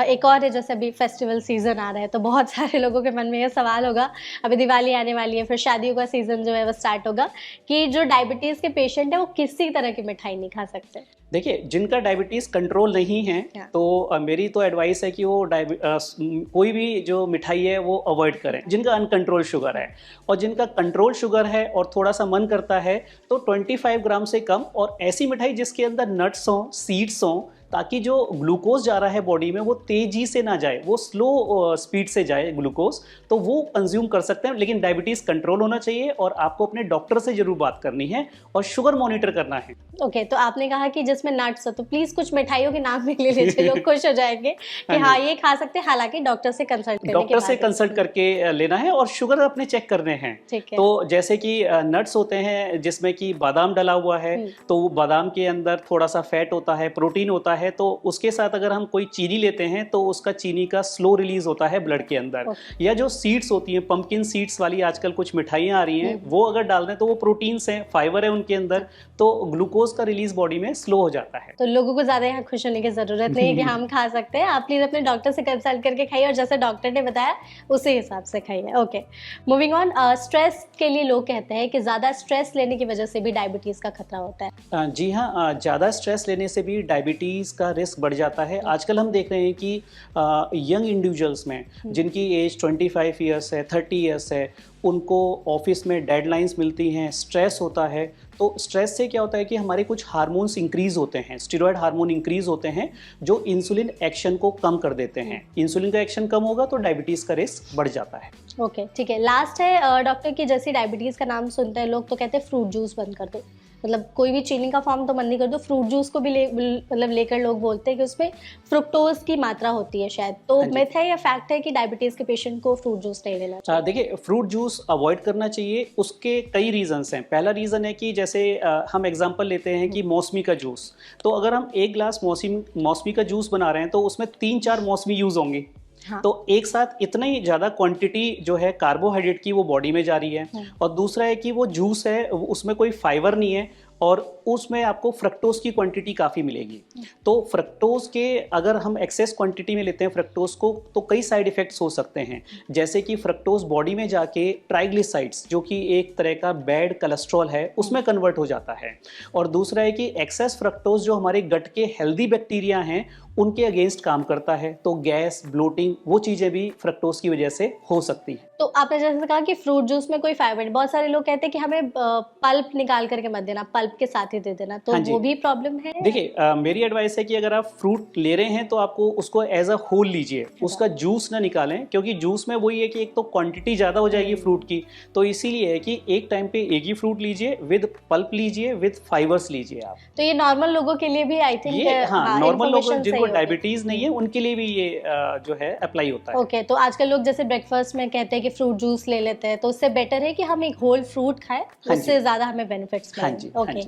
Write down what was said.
एक और है, जैसे अभी फेस्टिवल सीजन आ रहा है तो बहुत सारे लोगों के मन में ये सवाल होगा, अभी दिवाली आने वाली है, फिर शादियों का सीजन जो है वो स्टार्ट होगा, कि जो डायबिटीज के पेशेंट है वो किसी तरह की मिठाई नहीं खा सकते। देखिए, जिनका डायबिटीज़ कंट्रोल नहीं है तो मेरी तो एडवाइस है कि वो कोई भी जो मिठाई है वो अवॉइड करें। जिनका अनकंट्रोल शुगर है, और जिनका कंट्रोल शुगर है और थोड़ा सा मन करता है तो 25 ग्राम से कम, और ऐसी मिठाई जिसके अंदर नट्स हों, सीड्स हों, ताकि जो ग्लूकोज जा रहा है बॉडी में वो तेजी से ना जाए, वो स्लो स्पीड से जाए ग्लूकोज, तो वो कंज्यूम कर सकते हैं। लेकिन डायबिटीज़ कंट्रोल होना चाहिए और आपको अपने डॉक्टर से जरूर बात करनी है और शुगर मॉनिटर करना है। ओके, तो आपने कहा कि जिसमें नट्स हो, तो प्लीज कुछ मिठाइयों के नाम भी ले लीजिए, लोग खुश हो जाएंगे कि हाँ ये खा सकते हैं, हालांकि डॉक्टर से कंसल्ट करके लेना है और शुगर अपने चेक करने हैं। तो जैसे कि नट्स होते हैं जिसमें कि बादाम डला हुआ है, तो बादाम के अंदर थोड़ा सा फैट होता है, प्रोटीन होता है, तो उसके साथ अगर हम कोई चीनी लेते हैं तो उसका चीनी का स्लो रिलीज होता है ब्लड के अंदर। या जो सीड्स होती हैं, पंपकिन सीड्स वाली आजकल कुछ मिठाइयाँ आ रही हैं, वो अगर डाल दें तो वो प्रोटीन्स हैं, फाइबर है उनके अंदर, तो ग्लूकोज का रिलीज बॉडी में स्लो हो जाता है। तो लोगों को ज्यादा यहाँ खुश होने की जरूरत नहीं है कि हम खा सकते हैं, आप प्लीज अपने डॉक्टर से कंसल्ट करके खाइए और जैसे डॉक्टर ने बताया उसी हिसाब से खाइए। Okay, moving on. स्ट्रेस के लिए लोग कहते हैं कि ज्यादा स्ट्रेस लेने की वजह से भी डायबिटीज का खतरा होता है। जी हाँ, ज़्यादा स्ट्रेस लेने से भी डायबिटीज़ का रिस्क बढ़ जाता है। आजकल हम देख रहे हैं कि यंग इंडिविजुअल्स में जिनकी एज 25 ईयर्स है, 30 ईयर्स है, उनको ऑफिस में डेडलाइंस मिलती हैं, स्ट्रेस होता है। तो स्ट्रेस से क्या होता है कि हमारे कुछ हार्मोन्स इंक्रीज होते हैं, स्टेरॉयड हार्मोन इंक्रीज होते हैं जो इंसुलिन एक्शन को कम कर देते हैं। इंसुलिन का एक्शन कम होगा तो डायबिटीज़ का रिस्क बढ़ जाता है। ओके, ठीक है। लास्ट है डॉक्टर की, जैसे डायबिटीज़ का नाम सुनते हैं लोग तो कहते हैं फ्रूट जूस बंद कर दो, मतलब कोई भी चीनी का फॉर्म तो बंद नहीं कर दो, फ्रूट जूस को भी लेकर लोग बोलते हैं कि उसमें फ्रुक्टोज की मात्रा होती है शायद, तो मिथ है या फैक्ट है कि डायबिटीज़ के पेशेंट को फ्रूट जूस नहीं लेना चाहिए? देखिए, फ्रूट जूस अवॉइड करना चाहिए। उसके कई रीजंस हैं। पहला रीज़न है कि जैसे हम एग्जांपल लेते हैं कि मौसमी का जूस, तो अगर हम एक ग्लास मौसमी का जूस बना रहे हैं तो उसमें 3-4 मौसमी यूज़ होंगे। हाँ। तो एक साथ इतना ही ज़्यादा क्वांटिटी जो है कार्बोहाइड्रेट की वो बॉडी में जा रही है। और दूसरा है कि वो जूस है उसमें कोई फाइबर नहीं है और उसमें आपको फ्रक्टोज की क्वांटिटी काफ़ी मिलेगी। तो फ्रक्टोज के अगर हम एक्सेस क्वांटिटी में लेते हैं फ्रक्टोज को तो कई साइड इफ़ेक्ट्स हो सकते हैं, जैसे कि फ्रक्टोज बॉडी में जाके ट्राइग्लिसराइड्स जो कि एक तरह का बैड कोलेस्ट्रॉल है उसमें कन्वर्ट हो जाता है। और दूसरा है कि एक्सेस फ्रक्टोज जो हमारे गट के हेल्दी बैक्टीरिया हैं उनके अगेंस्ट काम करता है, तो गैस, ब्लोटिंग, वो चीज़ें भी फ्रक्टोज की वजह से हो सकती हैं। तो आपने जैसे कहा कि फ्रूट जूस में कोई फाइबर नहीं, बहुत सारे लोग कहते हैं कि हमें पल्प निकाल करके मत देना, पल्प के साथ ही दे देना, तो हाँ, वो भी प्रॉब्लम है? देखिए, मेरी एडवाइस है कि अगर आप फ्रूट ले रहे हैं तो आपको उसको एज अ होल लीजिए, उसका जूस ना निकालें, क्योंकि जूस में वही है कि एक तो क्वांटिटी ज़्यादा हो जाएगी फ्रूट की, तो इसीलिए है कि एक टाइम पे एक ही फ्रूट लीजिए, विद पल्प लीजिए, विद फाइबर्स लीजिए आप। तो ये नॉर्मल लोगों के लिए भी आई थिंक, हाँ, नॉर्मल लोग जिनको डायबिटीज नहीं है उनके लिए भी ये जो है अप्लाई होता है। ओके, तो आजकल लोग जैसे ब्रेकफास्ट में कहते हैं कि फ्रूट जूस ले लेते हैं, तो उससे बेटर है कि हम एक होल फ्रूट खाएं, उससे ज्यादा हमें बेनिफिट्स मिलेंगे। ओके।